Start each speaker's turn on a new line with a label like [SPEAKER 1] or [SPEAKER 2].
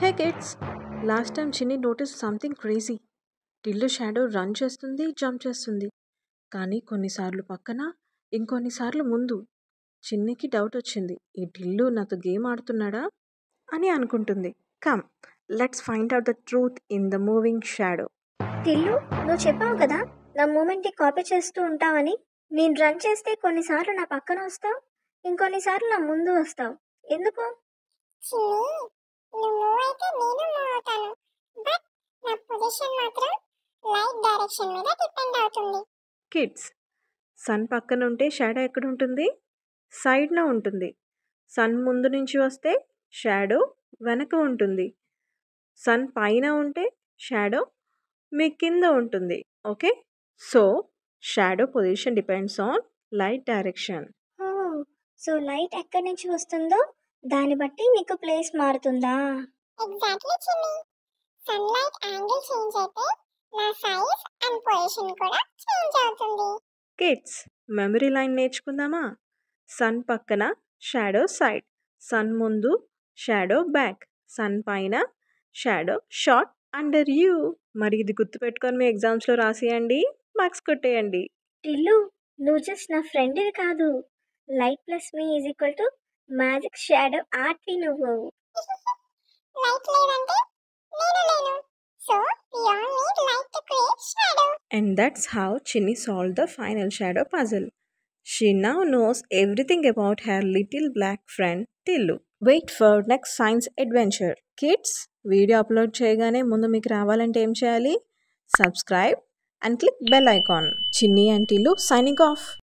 [SPEAKER 1] Hey kids, last time Chinny noticed something crazy. Tillu shadow run చేస్తుంది, jump చేస్తుంది. కానీ కొన్నిసార్లు పక్కన, ఇంకొన్నిసార్లు ముందు. చిన్నికి డౌట్ వచ్చింది. ఈ టిల్లు నాతో గేమ్ ఆడుతున్నాడా అని అనుకుంటుంది. Come, let's find out the truth in the moving shadow.
[SPEAKER 2] Tillu, నువ్వు చెప్పావు కదా నా మూమెంట్ని కాపీ చేస్తూ ఉంటావని. నేను రన్ చేస్తే కొన్నిసార్లు నా పక్కన వస్తావు, ఇంకొన్నిసార్లు నా ముందు వస్తావు. ఎందుకు?
[SPEAKER 3] చిన్ని, నువ్వు మూవ్ అయితే నేను మూవ్ అవుతాను. బట్ నా పొజిషన్ మాత్రం లైట్ డైరెక్షన్ మీద డిపెండ్ అవుతుంది.
[SPEAKER 1] కిడ్స్, సన్ పక్కన ఉంటే షాడో ఎక్కడ ఉంటుంది? సైడ్లో ఉంటుంది. సన్ ముందు నుంచి వస్తే షాడో వెనక ఉంటుంది. సన్ పైన ఉంటే షాడో మీ కింద ఉంటుంది. Okay, so shadow position depends on light direction.
[SPEAKER 2] Oh, so light ఎక్కడి నుంచి వస్తుందో దాన్ని బట్టి నీకు ప్లేస్ మారుతుందా?
[SPEAKER 3] ఎగ్జాక్ట్లీ చిన్ని. సన్లైట్ యాంగిల్ చేంజ్ అయితే నా సైజ్ అండ్ పొజిషన్ కూడా చేంజ్ అవుతుంది.
[SPEAKER 1] కిడ్స్, మెమరీ లైన్ నేర్చుకుందామా? సన్ పక్కన షాడో సైడ్, సన్ ముందు షాడో బ్యాక్, సన్ పైన షాడో షార్ట్ అండర్ యూ. మరి ఇది గుర్తుపెట్టుకొని మీ ఎగ్జామ్స్లో రాసేయండి, మార్క్స్ కొట్టేయండి.
[SPEAKER 2] టిల్లు, నువ్వు జస్ట్ నా ఫ్రెండ్వి కాదు. Light plus me is equal to magic shadow ఆర్ట్వి నువ్వు.
[SPEAKER 3] లైట్ లేదంటే నేను లేను. So we all need light to create shadow.
[SPEAKER 1] And that's how Chinny solved the final shadow puzzle. She now knows everything about her little black friend Tillu. Wait for next science adventure. Kids, video upload చేయగానే ముందు మీకు రావాలంటే ఏం చేయాలి? Subscribe and click bell icon. Chinny and Tillu signing off.